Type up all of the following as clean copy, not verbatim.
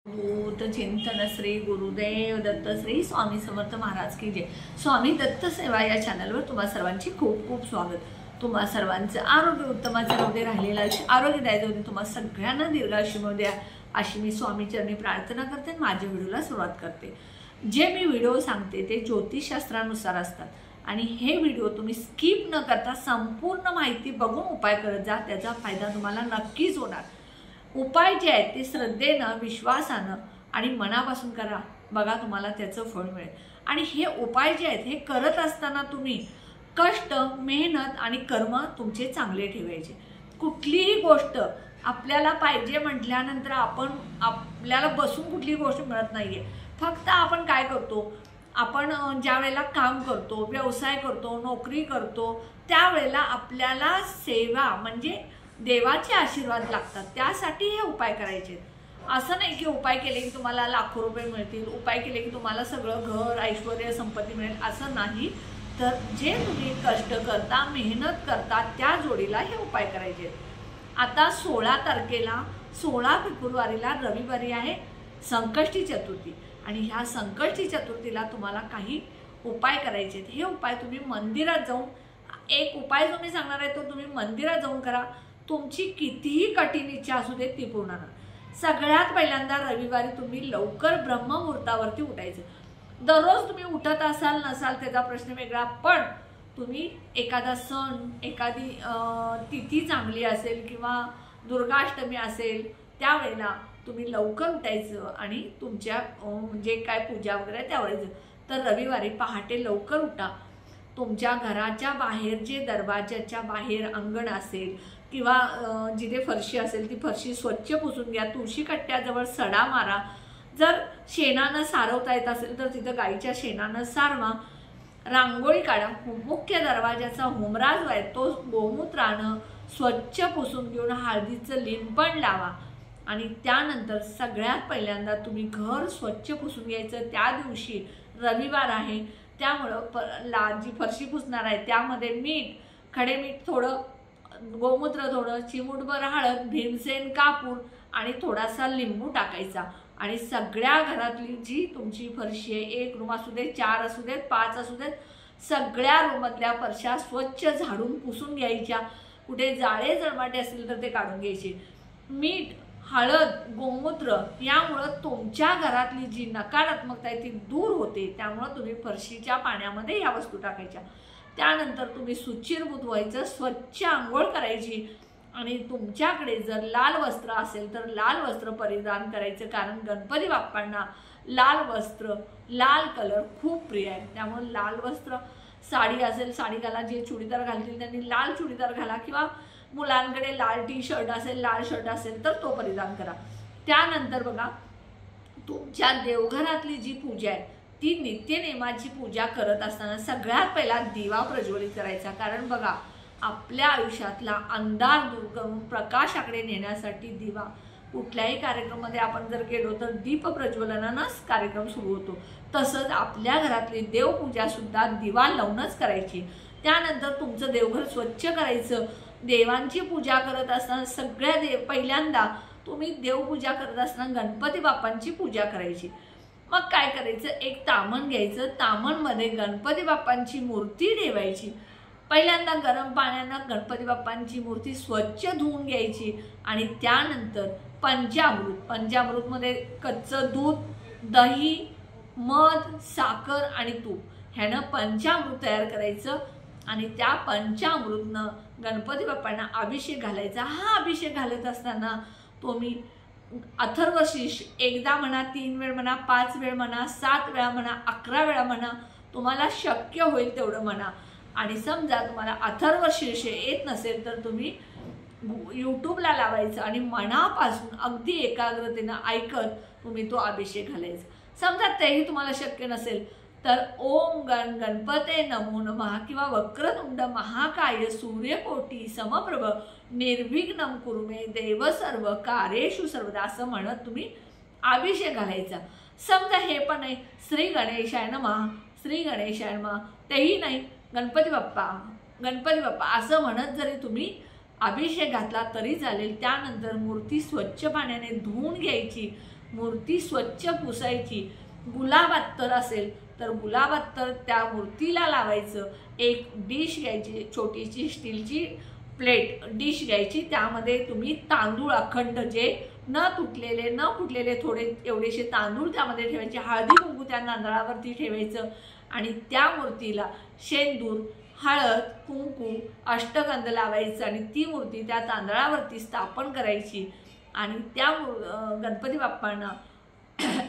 भूत चिंतन श्री गुरुदेव दत्त श्री स्वामी समर्थ महाराज की जय। स्वामी दत्त सेवा या चॅनलवर तुम्हा सर्वांची खूप खूप स्वागत। तुम्हा सर्वांचं आरोग्य उत्तमाचं राहू दे, राहिलेलं आरोग्य द्यायचं होते, तुम्हा सगळ्यांना दीर्घायुष्य मिळू द्या अशी मी स्वामी चरणी प्रार्थना करते। माझ्या व्हिडिओला सुरुवात करते। जे मी व्हिडिओ सांगते ते ज्योतिषशास्त्रानुसार असतात आणि हे व्हिडिओ तुम्ही स्किप न करता संपूर्ण माहिती बघून उपाय करत जा, त्याचा फायदा तुम्हाला नक्कीच होणार। उपाय जे आहेत ते श्रद्धेनं, विश्वासानं आणि मनापासून करा, बघा तुम्हाला त्याचं फळ मिळेल। आणि हे उपाय जे आहेत हे करत असताना तुम्ही कष्ट, मेहनत आणि कर्म तुमचे चांगले ठेवायचे। कुठलीही गोष्ट आपल्याला पाहिजे म्हटल्यानंतर आपल्याला बसून कुठलीही गोष्ट मिळत नाहीये। फक्त आपण काय करतो, आपण ज्या वेळेला काम करतो, व्यवसाय करतो, नोकरी करतो, त्यावेळेला आपल्याला सेवा म्हणजे देवाचे आशीर्वाद लागतात, त्यासाठी हे उपाय करायचे। असं नाही की उपाय केले की तुम्हाला लाखो रुपये मिळतील, उपाय केले की तुम्हाला सगळं घर, ऐश्वर्य, संपत्ती मिळेल, असं नाही। तर जे तुम्ही कष्ट करता, मेहनत करता, त्या जोडीला हे उपाय करायचे। आता 16 तारखेला 16 फेब्रुवारीला रविवारी आहे संकष्टी चतुर्थी आणि ह्या संकष्टी चतुर्थीला तुम्हाला काही उपाय करायचे आहेत। हे उपाय तुम्ही मंदिरात जाऊन, एक उपाय जो मी सांगणार आहे तो तुम्ही मंदिरात जाऊन करा। तुमची कितीही कठीण इच्छा असू दे ती पूर्ण होणार। सगळ्यात पहिल्यांदा रविवारी तुम्ही लवकर ब्रह्ममुहूर्तावरती उठायचं। दररोज तुम्ही उठत असाल नसाल त्याचा प्रश्न वेगळा, पण तुम्ही एखादा सण, एखादी तिथी चांगली असेल किंवा दुर्गाष्टमी असेल त्यावेळेला तुम्ही लवकर उठायचं आणि तुमच्या जे काय पूजा वगैरे आहे त्यावेळेस। तर रविवारी पहाटे लवकर उठा। तुमच्या घराच्या बाहेर जे दरवाजाच्या बाहेर अंगण असेल किंवा जिथे फरशी असेल ती फरशी स्वच्छ पुसून घ्या। तुळशी कट्ट्याजवळ सडा मारा। जर शेणानं सारवता येत असेल तर तिथं गाईच्या शेणानं सारवा। रांगोळी काढा। मुख्य दरवाजाचा हुमरा जो आहे तो गोमूत्रानं स्वच्छ पुसून घेऊन हळदीचं लिंपण लावा आणि त्यानंतर सगळ्यात पहिल्यांदा तुम्ही घर स्वच्छ पुसून घ्यायचं। त्या दिवशी रविवार आहे त्यामुळं जी फरशी पुसणार आहे त्यामध्ये मीठ, खडे मीठ थोडं, गोमूत्र थोडं, चिमूटभर हळद, भीमसेन कापूर आणि थोडासा लिंबू टाकायचा आणि सगळ्या घरातली जी तुमची फरशी आहे, 1 रूम असू दे, 4 असू देत, 5 असू देत, सगळ्या रूममधल्या फरशा स्वच्छ झाडून पुसून घ्यायच्या। कुठे जाळे जळमाटे असतील तर ते काढून घ्यायचे। मीठ, हळद, गोमूत्र यामुळं तुमच्या घरातली जी नकारात्मकता आहे ती दूर होते, त्यामुळं तुम्ही फरशीच्या पाण्यामध्ये या वस्तू टाकायच्या। त्यानंतर तुम्ही सुचिरभूत व्हायचं, स्वच्छ आंघोळ करायची आणि तुमच्याकडे जर लाल वस्त्र असेल तर लाल वस्त्र परिधान करायचं, कारण गणपती बाप्पांना लाल वस्त्र, लाल कलर खूप प्रिय आहे। त्यामुळे लाल वस्त्र, साडी असेल साडी घाला, जे चुडीदार घालतील त्यांनी लाल चुडीदार घाला किंवा मुलांकडे लाल टी-शर्ट असेल, लाल शर्ट असेल तर तो परिधान करा। त्यानंतर बघा, तुमच्या देवघरातली जी पूजा आहे ती नित्यनेमाची पूजा करत असताना सगळ्यात पहिला दिवा प्रज्वलित करायचा, कारण बघा आपल्या आयुष्यातला अंधार दूर करून प्रकाशाकडे नेण्यासाठी दिवा, कुठल्याही कार्यक्रमामध्ये आपण जर गेलो तर दीप प्रज्वलनानंच कार्यक्रम सुरू होतो, तसंच आपल्या घरातली देवपूजा सुद्धा दिवा लावूनच करायची। त्यानंतर तुमचं देवघर स्वच्छ करायचं। देवांची पूजा करत असताना पहिल्यांदा तुम्ही देवपूजा करत असताना गणपती बाप्पांची पूजा करायची। मग काय करायचं, एक तामण घ्यायचं, तामणमध्ये गणपती बाप्पांची मूर्ती ठेवायची। पहिल्यांदा गरम पाण्यानं गणपती बाप्पांची मूर्ती स्वच्छ धुवून घ्यायची आणि त्यानंतर पंचामृतमध्ये कच्चं दूध, दही, मध, साखर आणि तूप ह्यानं पंचामृत तयार करायचं आणि त्या पंचामृतनं गणपती बाप्पांना अभिषेक घालायचा। हा अभिषेक घालत असताना तुम्ही अथर्वशीर्ष एकदा म्हणा, 3 वेळ म्हणा, 5 वेळ म्हणा, 7 वेळा म्हणा, 11 वेळा म्हणा, तुम्हाला शक्य होईल तेवढं म्हणा। आणि समजा तुम्हाला अथर्वशीर्ष येत नसेल तर तुम्ही यूट्यूबला लावायचं आणि मनापासून अगदी एकाग्रतेनं ऐकत तुम्ही तो अभिषेक घालायचा। समजा तेही तुम्हाला शक्य नसेल तर ओम गणपते नमो नमः किंवा वक्रतुंड महाकाय सूर्यकोटी समप्रभ निर्विघ्नं कुरु मे देव सर्व कार्येषु सर्वदा असं म्हणत तुम्ही अभिषेक घालायचा। समजा हे पण नाही, श्री गणेशाय नमः, श्री गणेशाय नमः, तेही नाही, गणपती बाप्पा असं म्हणत जरी तुम्ही अभिषेक घातला तरी चालेल। त्यानंतर मूर्ती स्वच्छ पाण्याने धुवून घ्यायची, मूर्ती स्वच्छ पुसायची, गुलाब अत्तर असेल तर गुलाब अत्तर त्या मूर्तीला लावायचं। एक डिश घ्यायची, छोटीशी स्टीलची प्लेट डिश घ्यायची, त्यामध्ये तुम्ही तांदूळ अखंड जे न तुटलेले न फुटलेले थोडे एवढेसे तांदूळ त्यामध्ये ठेवायचे, हळदी कुंकू त्या तांदळावरती ठेवायचं आणि त्या मूर्तीला शेंदूर, हळद, कुंकू, अष्टगंध लावायचं आणि ती मूर्ती त्या तांदळावरती स्थापन करायची आणि त्या गणपती बाप्पांना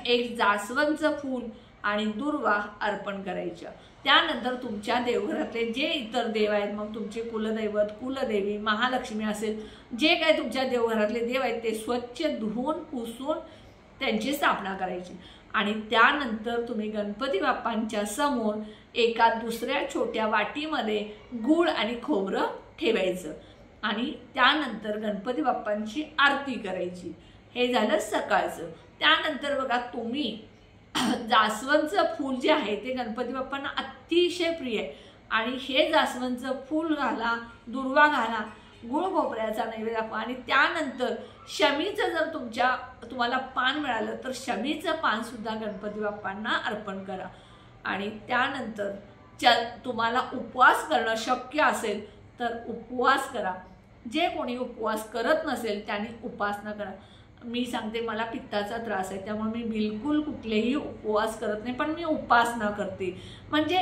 एक जास्वंदचं फूल आणि दुर्वा अर्पण करायचं। त्यानंतर तुमच्या देवघरातले जे इतर देव आहेत, मग तुमचे कुलदैवत, कुलदेवी, महालक्ष्मी असेल, जे काही तुमच्या देवघरातले देव आहेत ते स्वच्छ धुवून पुसून त्यांची स्थापना करायची आणि त्यानंतर तुम्ही गणपती बाप्पांच्या समोर एका दुसऱ्या छोट्या वाटीमध्ये गूळ आणि खोबरं ठेवायचं आणि त्यानंतर गणपती बाप्पांची आरती करायची। हे झालं सकाळचं। त्यानंतर बघा, तुम्ही जास्वंदचं फूल जे आहे ते गणपती बाप्पांना अतिशय प्रिय आहे आणि हे जास्वंदचं फूल घाला, दुर्वा घाला, गुळ खोबऱ्याचा नैवेद्य दाखवा आणि त्यानंतर शमीचं जर तुम्हाला पान मिळालं तर शमीचं पान सुद्धा गणपती बाप्पांना अर्पण करा आणि त्यानंतर तुम्हाला उपवास करणं शक्य असेल तर उपवास करा। जे कोणी उपवास करत नसेल त्यांनी उपासना करा। मी सांगते, मला पित्ताचा त्रास आहे त्यामुळे मी बिलकुल कुठलेही उपवास करत नाही, पण मी उपासना करते। म्हणजे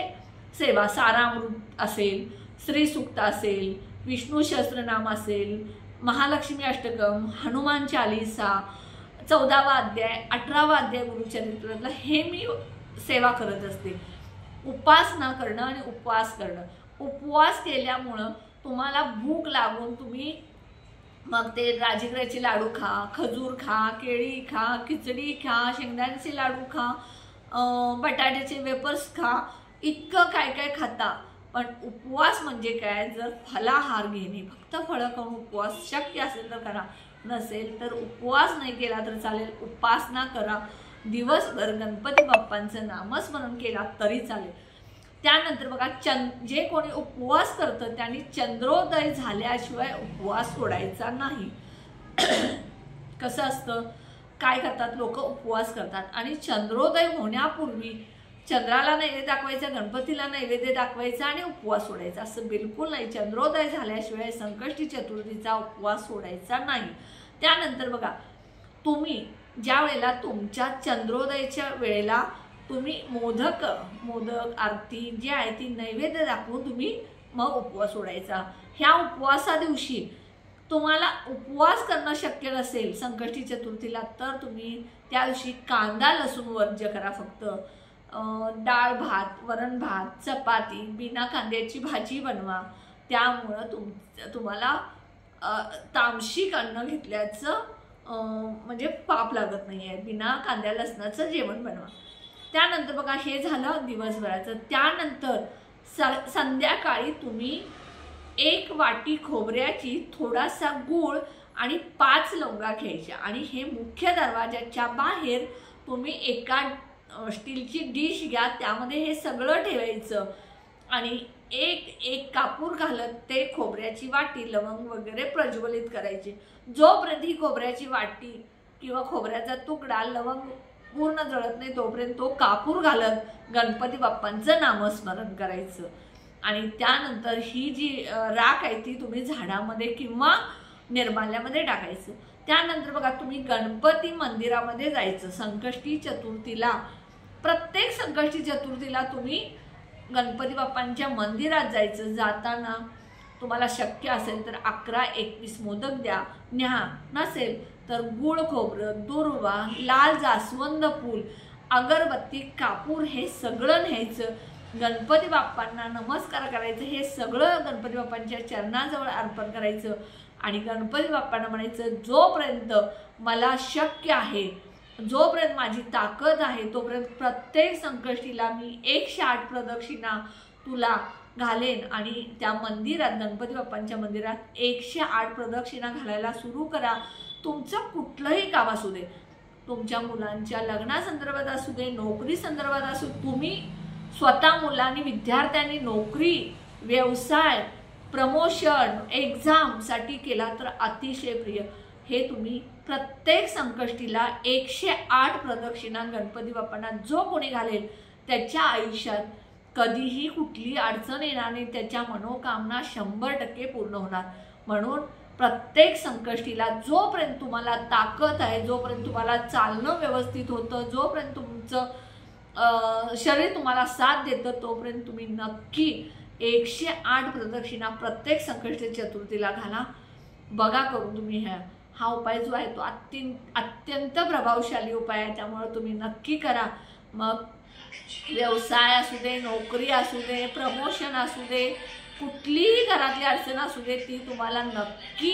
सेवा सारामृत असेल, श्रीसूक्त असेल, विष्णू सहस्त्रनाम असेल, महालक्ष्मी अष्टकम, हनुमान चालीसा, 14वा अध्याय, 18वा अध्याय गुरुचरित्रातला हे मी सेवा करत असते। उपासना करणं आणि उपवास करणं, उपवास केल्यामुळं तुम्हाला भूक लागून तुम्ही मग ते राजगिऱ्याचे लाडू खा, खजूर खा, केळी खा, खिचडी खा, शेंगदाण्याचे लाडू खा, बटाट्याचे वेपर्स खा, इतकं काय काय खाता। पण उपवास म्हणजे काय, जर फलाहार घेणे, फक्त फळं खाऊन उपवास शक्य असेल तर करा, नसेल तर उपवास नाही केला तर चालेल, उपासना करा। दिवसभर गणपती बाप्पांचं नामस्मरण केला तरी चालेल। त्यानंतर बघा, जे कोणी उपवास करतं त्यांनी चंद्रोदय झाल्याशिवाय उपवास सोडायचा नाही। कसं असतं, काय करतात लोक, उपवास करतात आणि चंद्रोदय होण्यापूर्वी चंद्राला नैवेद्य दाखवायचा, गणपतीला नैवेद्य दाखवायचा आणि उपवास सोडायचा, असं बिलकुल नाही। चंद्रोदय झाल्याशिवाय संकष्टी चतुर्थीचा उपवास सोडायचा नाही। त्यानंतर बघा, तुम्ही ज्या वेळेला तुमच्या चंद्रोदयाच्या वेळेला तुम्ही मोदक आरती जी आहे ती नैवेद्य दाखवून तुम्ही मग उपवास सोडायचा। ह्या उपवासा दिवशी तुम्हाला उपवास करणं शक्य नसेल संकष्टी चतुर्थीला तर तुम्ही त्या दिवशी कांदा लसूण वर्ज्य करा। फक्त डाळ भात, वरण भात, चपाती, बिना कांद्याची भाजी बनवा। त्यामुळं तुम्हाला तामसिक अन्न घेतल्याचं म्हणजे पाप लागत नाही आहे। बिना कांद्या लसणाचं जेवण बनवा। त्यानंतर बघा, हे झालं दिवसभराचं। त्यानंतर संध्याकाळी तुम्ही 1 वाटी खोबऱ्याची, थोडासा गूळ आणि 5 लवंगा घ्यायच्या आणि हे मुख्य दरवाजाच्या बाहेर तुम्ही एका स्टीलची डिश घ्या, त्यामध्ये हे सगळं ठेवायचं आणि एक कापूर घालत ते खोबऱ्याची वाटी, लवंग वगैरे प्रज्वलित करायची। जोपर्यंत ही खोबऱ्याची वाटी किंवा खोबऱ्याचा तुकडा, लवंग पूर्ण जळत नाही तोपर्यंत तो कापूर घालत गणपती बाप्पांचं नामस्मरण करायचं आणि त्यानंतर ही जी राख आहे ती तुम्ही झाडामध्ये किंवा निर्माल्यामध्ये टाकायचं। त्यानंतर बघा, तुम्ही गणपती मंदिरामध्ये जायचं संकष्टी चतुर्थीला। प्रत्येक संकष्टी चतुर्थीला तुम्ही गणपती बाप्पांच्या मंदिरात जायचं। जाताना तुम्हाला शक्य असेल तर 11-21 मोदक न्या, नसेल तर गुळ खोबरं, दुर्वा, लाल जास्वंद फूल, अगरबत्ती, कापूर हे सगळं न्यायचं। गणपती बाप्पांना नमस्कार करायचं, हे सगळं गणपती बाप्पांच्या चरणाजवळ अर्पण करायचं आणि गणपती बाप्पांना म्हणायचं, जोपर्यंत मला शक्य आहे, जोपर्यंत माझी ताकद आहे, तोपर्यंत प्रत्येक संकष्टीला मी 108 प्रदक्षिणा तुला घालेन आणि त्या मंदिरात, गणपती बाप्पांच्या मंदिरात 108 प्रदक्षिणा घालायला सुरू करा। तुमचं कुठलंही काम असू दे, तुमच्या मुलांच्या लग्नासंदर्भात असू दे, नोकरी संदर्भात असू, तुम्ही स्वतः मुलांनी, विद्यार्थ्यांनी नोकरी, व्यवसाय, प्रमोशन, एक्झामसाठी केला तर अतिशय प्रिय। हे तुम्ही प्रत्येक संकष्टीला 108 प्रदक्षिणा गणपती बाप्पांना जो कोणी घालेल त्याच्या आयुष्यात कधीही कुठली अडचण येणार नाही, त्याच्या मनोकामना 100% पूर्ण होणार। म्हणून प्रत्येक संकष्टीला जोपर्यंत तुम्हाला ताकद आहे, जोपर्यंत तुम्हाला चालणं व्यवस्थित होतं, जोपर्यंत तुमचं शरीर तुम्हाला साथ देतं, तोपर्यंत तुम्ही नक्की 108 प्रदक्षिणा प्रत्येक संकष्टी चतुर्थीला घाला। बघा करून तुम्ही हा उपाय जो आहे तो अत्यंत प्रभावशाली उपाय आहे, त्यामुळे तुम्ही नक्की करा। मग व्यवसाय असू दे, नोकरी असू दे, प्रमोशन असू दे, कुठलीही घरातली अडचण असू दे, ती तुम्हाला नक्की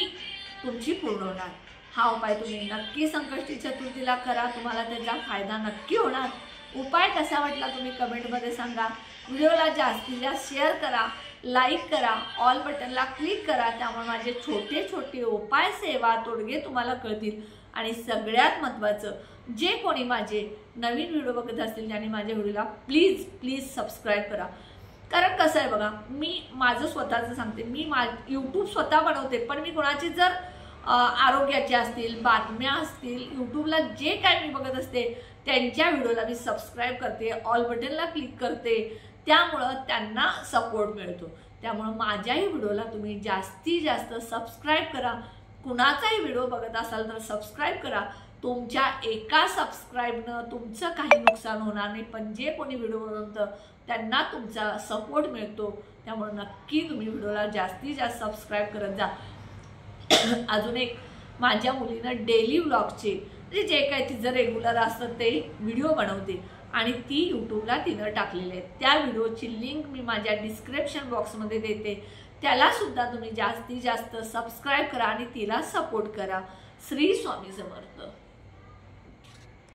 तुमची पूर्ण होणार। हा उपाय तुम्ही नक्की संकष्टी चतुर्थीला करा, तुम्हाला त्याचा फायदा नक्की होणार। उपाय कसा वाटला तुम्ही कमेंटमध्ये सांगा। व्हिडिओला जास्तीत जास्त शेअर करा, लाईक करा, ऑल बटनला क्लिक करा, त्यामुळे माझे छोटे छोटे उपाय सेवा तोडगे तुम्हाला कळतील। आणि सगळ्यात महत्त्वाचं, जे कोणी माझे नवीन व्हिडिओ बघत असतील त्यांनी माझ्या व्हिडिओला प्लीज प्लीज सबस्क्राईब करा। कारण कसं आहे बघा, मी माझं स्वतःचं सांगते, मी यूट्यूब स्वतः बनवते, पण मी कोणाची जर आरोग्याचे असतील, बातम्या असतील, यूट्यूबला जे काय मी बघत असते त्यांच्या व्हिडिओला मी सबस्क्राईब करते, ऑल बटनला क्लिक करते, त्यामुळं त्यांना सपोर्ट मिळतो। त्यामुळं माझ्याही व्हिडिओला तुम्ही जास्तीत जास्त सबस्क्राईब करा। कुणाचाही व्हिडिओ बघत असाल तर सबस्क्राईब करा। तुमच्या एका सबस्क्राईबनं तुमचं काही नुकसान होणार नाही, पण जे कोणी व्हिडिओ बनवतं त्यांना तुमचा सपोर्ट मिळतो, त्यामुळे नक्की तुम्ही व्हिडिओला जास्तीत जास्त सबस्क्राईब करत जा। अजून एक, माझ्या मुलीनं डेली व्लॉगचे म्हणजे जे काही तिचं रेग्युलर असतं ते व्हिडिओ बनवते आणि ती यूट्यूबला तिनं टाकलेले आहेत। त्या व्हिडिओची लिंक मी माझ्या डिस्क्रिप्शन बॉक्समध्ये देते, त्याला सुद्धा तुम्ही जास्तीत जास्त सबस्क्राईब करा आणि तिला सपोर्ट करा। श्री स्वामी समर्थ।